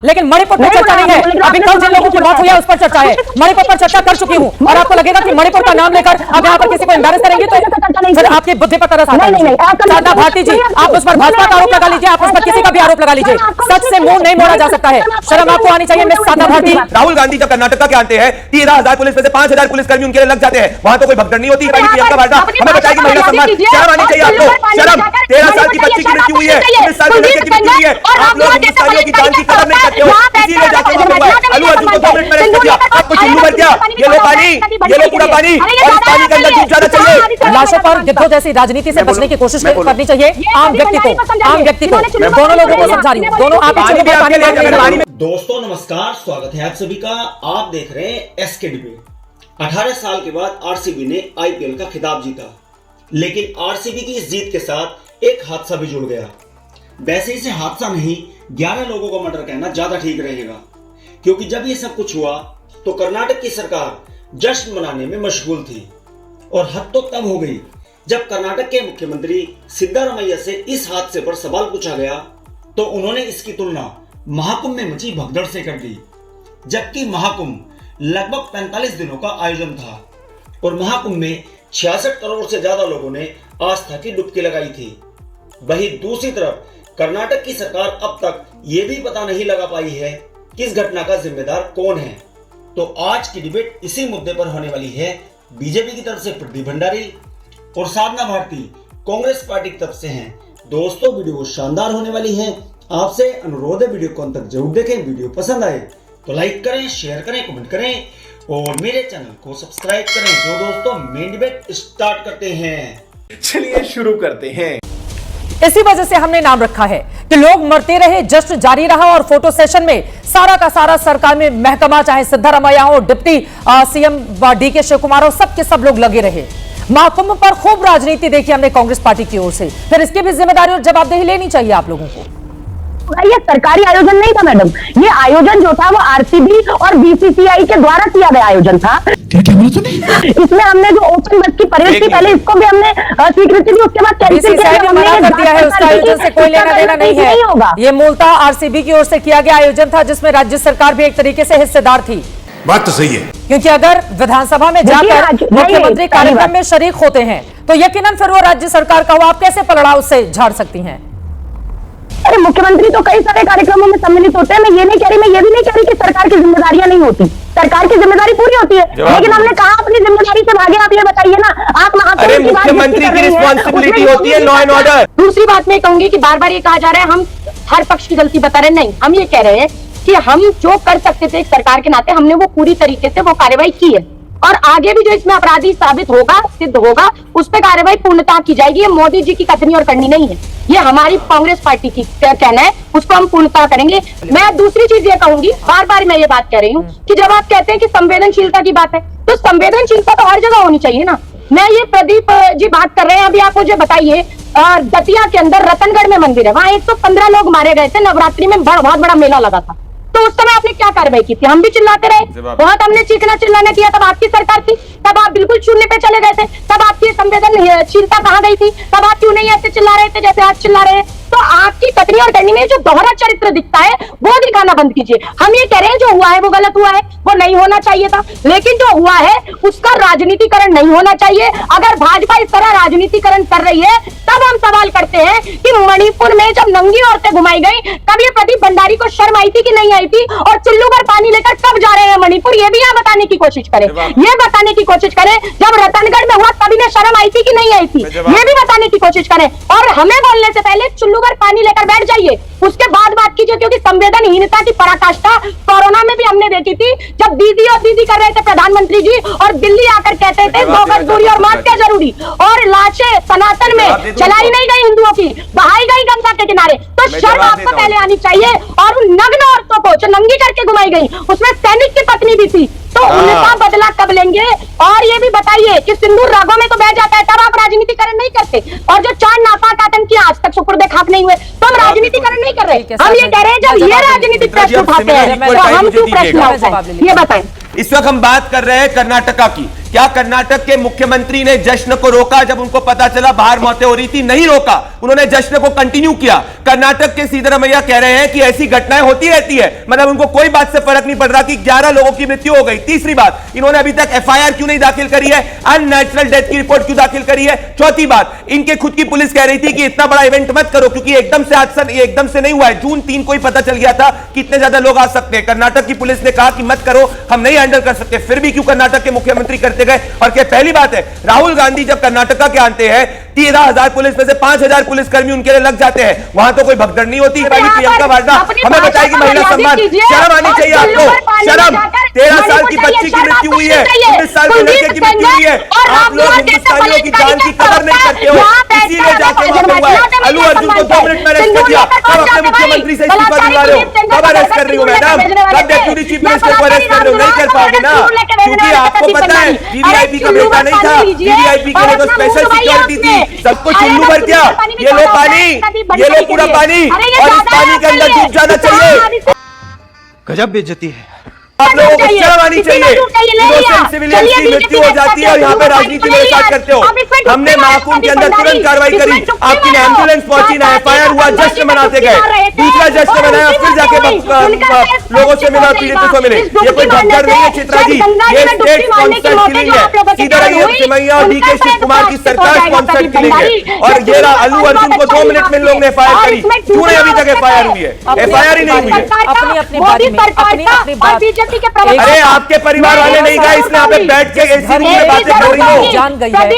लेकिन मणिपुर पर चर्चा नहीं है। अभी कल जिन लोगों की बात हुई है उस पर चर्चा है। मणिपुर पर चर्चा कर चुकी हूं और आपको लगेगा कि मणिपुर का नाम लेकर आप यहाँ पर किसी को एम्बैरेस करेंगे तो फिर आपकी बुद्धि पर तरस आता है। साधना भारती जी, आप उस पर भाजपा का आरोप लगा लीजिए, आप उस पर किसी का भी आरोप लगा लीजिए, सच से मुंह नहीं मोड़ा जा सकता है। शर्म आपको आनी चाहिए मिस साधना भारती। राहुल गांधी जब कर्नाटक के आते हैं 13,000 पुलिस में से 5,000 पुलिसकर्मी उनके लिए लग जाते हैं, वहां तो कोई भगदड़ नहीं होती। प्रियंका वाड्रा हमें बताएगी महिला सम्मान, शर्म आनी चाहिए आपको। शर्म, 13 साल की बच्ची की मृत्यु हुई है, 19 साल के लड़के की मृत्यु हुई है, आप लोग हिंदुस्तानियों की जान की कदर नहीं करते हो, इसीलिए जाके अल्लू अर्जुन को 2 मिनट में अरेस्ट कर दिया। आपको चुल्लू भर क्या, ये लो पानी, ये लो पूरा पानी, और इस पानी के अंदर डूब जाना चाहिए। लाशों पर गिद्धों जैसी राजनीति से बचने की कोशिश करनी चाहिए आम व्यक्ति को। दोनों लोगों को समझा रही हूं, दोनों आप दोस्तों नमस्कार, स्वागत है आप सभी का। आप देख रहे हैं एसके डिबेट। 18 साल के बाद आरसीबी ने आईपीएल का खिताब जीता, लेकिन आरसीबी की इस जीत के साथ एक हादसा भी जुड़ गया। वैसे इसे हादसा नहीं, 11 लोगों का मर्डर कहना ज्यादा ठीक रहेगा, क्योंकि जब ये सब कुछ हुआ तो कर्नाटक की सरकार जश्न मनाने में मशगूल थी। और हद तो तब हो गई जब कर्नाटक के मुख्यमंत्री सिद्धारमैया से इस हादसे पर सवाल पूछा गया तो उन्होंने इसकी तुलना महाकुंभ में मची भगदड़ से कर दी। जबकि महाकुंभ लगभग 45 दिनों का आयोजन था और महाकुंभ में 66 करोड़ से ज्यादा लोगों ने आस्था की डुबकी लगाई थी। वहीं दूसरी तरफ कर्नाटक की सरकार अब तक ये भी पता नहीं लगा पाई है कि इस घटना का जिम्मेदार कौन है। तो आज की डिबेट इसी मुद्दे पर होने वाली है। बीजेपी की तरफ से प्रदीप भंडारी और साधना भारती कांग्रेस पार्टी की तरफ से हैं। दोस्तों वीडियो शानदार होने वाली है, आपसे अनुरोध है वीडियो को अंत तक जरूर देखें। वीडियो पसंद आए तो लाइक करें, शेयर करें, कमेंट करें और मेरे चैनल को सब्सक्राइब करें। तो दोस्तों मेन डिबेट स्टार्ट करते हैं। चलिए शुरू करते हैं। इसी वजह से हमने नाम रखा है कि लोग मरते रहे, जश्न जारी रहा और फोटो सेशन में सारा का सारा सरकार में महकमा, चाहे सिद्धारमैया हो, deputy CM DK Shivakumar हो, सब के सब लोग लगे रहे। महाकुंभ पर खूब राजनीति देखी हमने कांग्रेस पार्टी की ओर से, फिर इसकी भी जिम्मेदारी और जवाबदेही लेनी चाहिए आप लोगों को। ये सरकारी आयोजन नहीं था मैडम, ये आयोजन जो था वो आरसीबी और बीसीसीआई के द्वारा किया गया आयोजन था। क्या बोला तूने? इसमें हमने जो ओपन बस की परेड थी पहले इसको भी हमने स्वीकृति दी, उसके बाद कैंसिल किया। है उसका आयोजन से कोई लेना देना नहीं है। ये मूलतः आरसीबी की ओर से किया गया आयोजन था जिसमें राज्य सरकार भी एक तरीके से हिस्सेदार थी। बात तो सही है, क्योंकि अगर विधानसभा में जाकर मुख्यमंत्री कार्यक्रम में शरीक होते हैं तो यकीनन फिर वो राज्य सरकार का हो, आप कैसे पलड़ा उससे झाड़ सकती हैं? अरे मुख्यमंत्री तो कई सारे कार्यक्रमों में सम्मिलित होते हैं। मैं ये नहीं कह रही, मैं ये भी नहीं कह रही कि सरकार की जिम्मेदारियां नहीं होती, सरकार की जिम्मेदारी पूरी होती है, लेकिन हमने कहा अपनी जिम्मेदारी से भागे। आप ये बताइए ना, आप अरे मुख्यमंत्री की रिस्पॉन्सिबिलिटी होती है लॉ एंड ऑर्डर। दूसरी बात मैं कहूंगी कि बार बार ये कहा जा रहा है हम हर पक्ष की गलती बता रहे हैं। नहीं, हम ये कह रहे हैं कि हम जो कर सकते थे एक सरकार के नाते हमने वो पूरी तरीके से वो कार्रवाई की है, और आगे भी जो इसमें अपराधी साबित होगा, सिद्ध होगा, उस पर कार्रवाई पूर्णतः की जाएगी। ये मोदी जी की कथनी और करनी नहीं है, ये हमारी कांग्रेस पार्टी की कहना है, उसको हम पूर्णतः करेंगे। मैं दूसरी चीज ये कहूंगी, बार बार मैं ये बात कह रही हूँ कि जब आप कहते हैं कि संवेदनशीलता की बात है तो संवेदनशीलता तो हर जगह होनी चाहिए ना। मैं ये प्रदीप जी बात कर रहे हैं, अभी आप मुझे बताइए दतिया के अंदर रतनगढ़ में मंदिर है, वहां 115 लोग मारे गए थे, नवरात्रि में बहुत बड़ा मेला लगा था, तो उस समय आपने क्या कार्रवाई की थी? हम भी चिल्लाते रहे, बहुत हमने चीखना चिल्लाना किया, तब आपकी सरकार थी, तब आप बिल्कुल शून्य पे चले गए थे, तब आपकी संवेदनशीलता कहाँ गई थी? तब आप क्यों नहीं ऐसे चिल्ला रहे थे जैसे आज चिल्ला रहे हैं? तो आपकी कथनी और करनी में जो दोहरा चरित्र दिखता है वो दिखाना बंद कीजिए। हम ये कह रहे हैं जो हुआ है वो गलत हुआ है, वो नहीं होना चाहिए था, लेकिन जो हुआ है उसका राजनीतिकरण नहीं होना चाहिए। अगर भाजपा इस तरह राजनीतिकरण कर रही है तब हम सवाल करते हैं कि मणिपुर में जब नंगी औरतें घुमाई गई तब ये प्रदीप भंडारी को शर्म आई थी कि नहीं आई थी? और चुल्लू पर पानी लेकर कब जा रहे हैं मणिपुर, ये भी यहाँ बताने की कोशिश करें, ये बताने की कोशिश करें। जब रतनगढ़ में हुआ तभी में शर्म आई थी कि नहीं आई थी, ये भी बताने की कोशिश करें। और हमें बोलने से पहले चुल्लू पर पानी लेकर बैठ जाइए, उसके बाद बात कीजिए, क्योंकि संवेदनहीनता की पराकाष्ठा कोरोना में भी हमने देखी थी, जब दीदी और दीदी कर रहे थे प्रधानमंत्री जी और दिल्ली आकर कहते थे 2 गज दूरी और मास्क क्या जरूरी, और लाशें सनातन में चलाई नहीं गई, हिंदुओं की बहाई गई गंगा के किनारे। तो शर्म आपको पहले आनी चाहिए। और उन नग्न औरतों को जो नंगी करके घुमाई गई उसमें सैनिक की पत्नी भी थी, तो उनका बदला कब लेंगे? और ये भी बताइए कि सिंदूर रागों में तो बह जाता है, तब आप राजनीतिकरण नहीं करते, और जो 4 नापाक आतंकी आज तक सुपुर्दे खाक नहीं हुए तो हम राजनीतिकरण नहीं कर रहे। हम ये कह रहे हैं जब ये राजनीतिक प्रश्न उठाते हैं तो हम क्यों प्रश्न उठाते हैं, ये बताएं। इस वक्त हम बात कर रहे हैं कर्नाटका की। क्या कर्नाटक के मुख्यमंत्री ने जश्न को रोका जब उनको पता चला बाहर मौतें हो रही थी? नहीं रोका, उन्होंने जश्न को कंटिन्यू किया। कर्नाटक के सिद्धरामैया कह रहे हैं कि ऐसी घटनाएं होती रहती है, मतलब उनको कोई बात से फर्क नहीं पड़ रहा कि 11 लोगों की मृत्यु हो गई। तीसरी बात, इन्होंने अभी तक एफआईआर क्यों नहीं दाखिल करी है, अननेचुरल डेथ की रिपोर्ट क्यों दाखिल करी है? चौथी बात, इनके खुद की पुलिस कह रही थी कि इतना बड़ा इवेंट मत करो क्योंकि एकदम से हादसा एकदम से नहीं हुआ है, जून 3 को ही पता चल गया था कि इतने ज्यादा लोग आ सकते हैं। कर्नाटक की पुलिस ने कहा कि मत करो, हम नहीं हैंडल कर सकते, फिर भी क्यों कर्नाटक के मुख्यमंत्री करते गए? और क्या पहली बात है, राहुल गांधी जब कर्नाटका के आते हैं 13,000 पुलिस में से 5,000 पुलिसकर्मी उनके लिए लग जाते हैं, वहां तो कोई भगदड़ नहीं होती। प्रियंका वाड्रा हमें बताएगी महिला सम्मान, शर्म आनी चाहिए आपको, शर्म। 13 साल की बच्ची की मृत्यु हुई है, 19 साल के लड़के की मृत्यु हुई है, आप लोग हिंदुस्तानियों की जान की कदर नहीं करते हो, इसीलिए जाके वहां पे हुआ है। अल्लू अर्जुन को 2 मिनट में अरेस्ट कर दिया, कब अपने मुख्यमंत्री से इस्तीफा दिलवा रहे हो? कब अरेस्ट कर रही हो मैडम? कब डेप्यूटी चीफ मिनिस्टर को अरेस्ट कर रहे हो? नहीं कर पाओगे ना, क्योंकि आपको पता है वीवीआईपी का बेटा नहीं था, वीवीआईपी के लिए तो स्पेशल सिक्योरिटी थी। सब कुछ उल्लू भर क्या? ये लो पानी, ये लो पूरा पानी, और इस पानी के अंदर डूब जाना चाहिए। गजब बेइज्जती है। आप लोगों को शर्म आनी चाहिए। इनोसेंट सिविलियंस की मृत्यु हो जाती है और यहाँ पे राजनीति मेरे साथ करते हो। हमने महाकुंभ के अंदर तुरंत कार्रवाई करी, आपकी एम्बुलेंस पहुंची ना, एफआईआर हुआ, जश्न मनाते गए, दूसरा जश्न मनाया, फिर जाके लोगों से मिला, पीड़ितों को मिले। ये कोई भगदड़ नहीं है चित्रा जी, ये स्टेट स्पॉन्सर्ड किलिंग है। सिद्धरामैया और डीके शिव कुमार की सरकार स्पॉन्सर्ड किलिंग है। और ये अल्लू अर्जुन को 2 मिनट में लोग ने एफआईआर करी, क्यों नहीं अभी तक एफआईआर हुई है? एफआईआर ही नहीं हुई है। अपनी अपनी बारी में अपनी बात। अरे आपके परिवार वाले नहीं गए, इसलिए यहाँ पे बैठ के एसी रूम में बातें कर रही हो। जान गई है,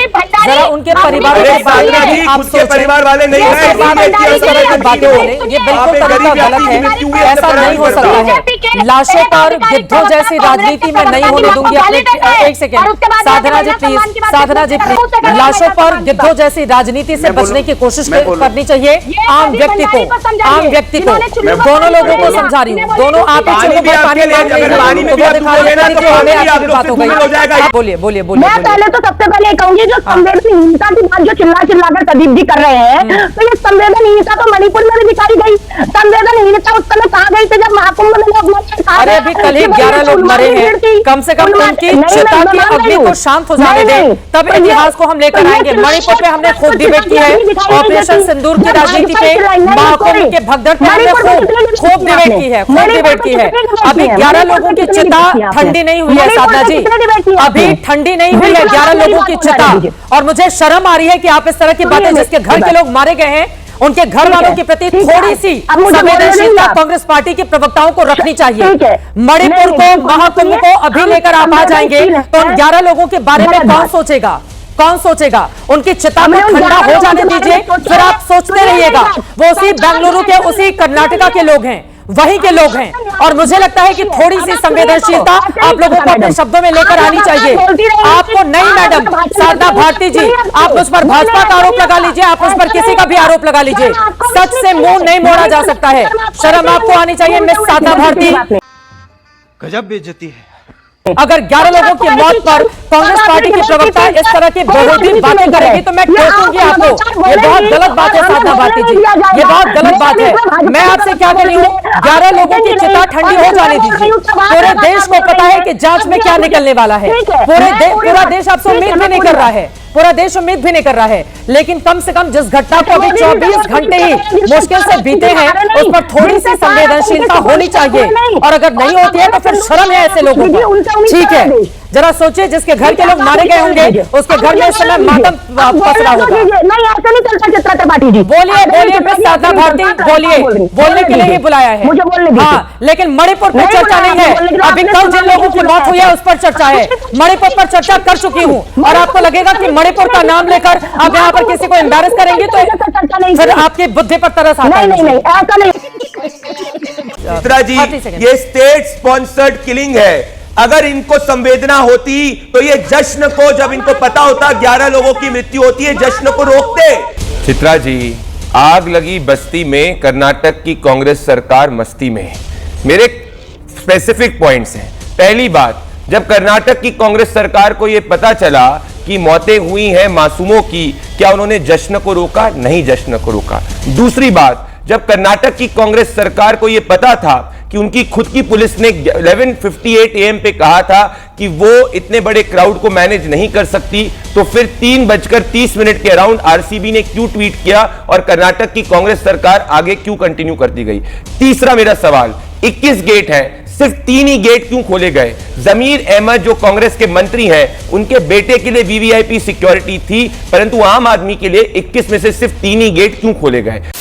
जरा उनके परिवार के बारे में आप खुद के सोचें। परिवार वाले नहीं गए, इस तरह की बातें हो रही, ये बिल्कुल तरीका गलत है, ऐसा नहीं हो सकता है। लाशों पर गिद्धों जैसी राजनीति में नहीं होने दूंगी। अपने एक second, Sadhana ji please, Sadhana ji please, लाशों पर गिद्धों जैसी राजनीति से बचने की कोशिश करनी चाहिए। आम व्यक्ति को, आम व्यक्ति को, दोनों लोगों को समझा रही हूँ, दोनों आप पानी में बोलिए बोलिए बोलिए। मैं पहले तो सबसे पहले कहूंगी जो संवेदनहीनता की बात जो चिल्ला कर प्रदीप जी कर रहे हैं, तो ये संवेदनहीनता तो मणिपुर में भी दिखाई गई। संवेदनहीनता उस समय कहा गई थी जब महाकुंभ में लोग मर। अरे अभी कल ही 11 लोग मरे हैं, कम से कम उनकी चिता की अग्नि को शांत हो जाने दें, तब इतिहास को हम लेकर आएंगे। मणिपुर पे हमने खूब डिबेट की है, ऑपरेशन सिंदूर की राजनीति पे, महाकुंभ के भगदड़ पे हमने खूब डिबेट की है, खूब डिबेट की है। अभी 11 लोगों की चिता ठंडी नहीं हुई है साधना जी, अभी ठंडी नहीं हुई है 11 लोगों की चिता। और मुझे शर्म आ रही है कि आप इस तरह की बातें, जिसके घर के लोग मारे गए हैं उनके घर वालों के प्रति थोड़ी सी संवेदनशीलता कांग्रेस पार्टी के प्रवक्ताओं को रखनी चाहिए। मणिपुर को, महाकुंभ को अभी लेकर आप आ जाएंगे तो उन 11 लोगों के बारे में कौन सोचेगा? कौन सोचेगा? उनकी चिता को ठंडा हो जाने दीजिए, फिर आप सोचते रहिएगा। वो उसी बेंगलुरु के, उसी कर्नाटका के लोग हैं, वहीं के लोग हैं। और मुझे लगता है कि थोड़ी सी संवेदनशीलता आप लोगों को अपने शब्दों में लेकर आनी चाहिए। आपको नहीं मैडम साधना भारती जी, आप उस पर भाजपा का आरोप लगा लीजिए, आप उस पर किसी का भी आरोप लगा लीजिए, सच से मुंह नहीं मोड़ा जा सकता है। शर्म आपको आनी चाहिए मिस साधना भारती। गजब बेइज्जती है। अगर 11 लोगों की मौत पर कांग्रेस पार्टी की प्रवक्ता इस तरह की बेहूदी बातें करेगी तो मैं टोकूंगी आपको। ये बहुत गलत बात है साधना भारती जी, ये बहुत गलत बात है। मैं आपसे क्या कह रही हूँ, 11 लोगों की चिता ठंडी हो जाने दीजिए। पूरे देश को पता है कि जांच में क्या निकलने वाला है, पूरा देश आपसे उम्मीद भी नहीं कर रहा है, पूरा देश उम्मीद भी नहीं कर रहा है। लेकिन कम से कम जिस घटना को अभी 24 घंटे ही मुश्किल से बीते हैं, उस पर थोड़ी सी संवेदनशीलता होनी चाहिए। और अगर नहीं होती है तो फिर शर्म है ऐसे लोगों को। ठीक है, जरा सोचिए, जिसके घर के लोग मारे गए होंगे उसके घर में इस समय मातम पसरा होगा। नहीं ऐसा नहीं चलता चित्रा त्रिपाठी जी। बोलिए बोलिए मिस साधना भारती, बोलिए, बोलने के लिए ही बुलाया है। मुझे बोलने दीजिए। हाँ, लेकिन मणिपुर पर चर्चा नहीं है। अभी कल जिन लोगों की मौत हुई है उस पर चर्चा है, मणिपुर पर चर्चा कर चुकी हूँ। और आपको लगेगा कि मणिपुर का नाम लेकर आप यहाँ पर किसी को एम्बैरेस करेंगे तो फिर आपकी बुद्धि पर तरस आता है। नहीं ऐसा नहीं। चित्रा जी, ये स्टेट स्पॉन्सर्ड किलिंग है। अगर इनको संवेदना होती तो ये जश्न को, जब इनको पता होता 11 लोगों की मृत्यु होती है, जश्न को रोकते। चित्रा जी, आग लगी बस्ती में, कर्नाटक की कांग्रेस सरकार मस्ती में है। मेरे स्पेसिफिक पॉइंट्स हैं। पहली बात, जब कर्नाटक की कांग्रेस सरकार को यह पता चला कि मौतें हुई हैं मासूमों की, क्या उन्होंने जश्न को रोका? नहीं जश्न को रोका। दूसरी बात, जब कर्नाटक की कांग्रेस सरकार को यह पता था कि उनकी खुद की पुलिस ने 11:58 AM पे कहा था कि वो इतने बड़े क्राउड को मैनेज नहीं कर सकती, तो फिर 3:30 के अराउंड आरसीबी ने क्यों ट्वीट किया और कर्नाटक की कांग्रेस सरकार आगे क्यों कंटिन्यू करती गई? तीसरा मेरा सवाल, 21 गेट है, सिर्फ 3 ही गेट क्यों खोले गए? जमीर अहमद जो कांग्रेस के मंत्री हैं, उनके बेटे के लिए वीवीआईपी सिक्योरिटी थी, परंतु आम आदमी के लिए 21 में से सिर्फ 3 ही गेट क्यों खोले गए?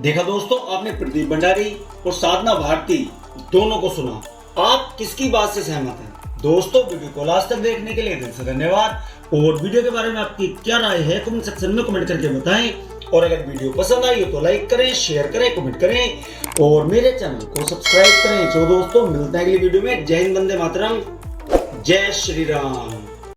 देखा दोस्तों, आपने प्रदीप भंडारी और साधना भारती दोनों को सुना। आप किसकी बात से सहमत हैं? दोस्तों, वीडियो को लास्ट तक देखने के लिए दिल से धन्यवाद। और वीडियो के बारे में आपकी क्या राय है कमेंट सेक्शन में कमेंट करके बताएं। और अगर वीडियो पसंद आई हो तो लाइक करें, शेयर करें, कमेंट करें और मेरे चैनल को सब्सक्राइब करें। तो दोस्तों, मिलते हैं अगली वीडियो में। जय हिंद, वंदे मातरम, जय श्री राम।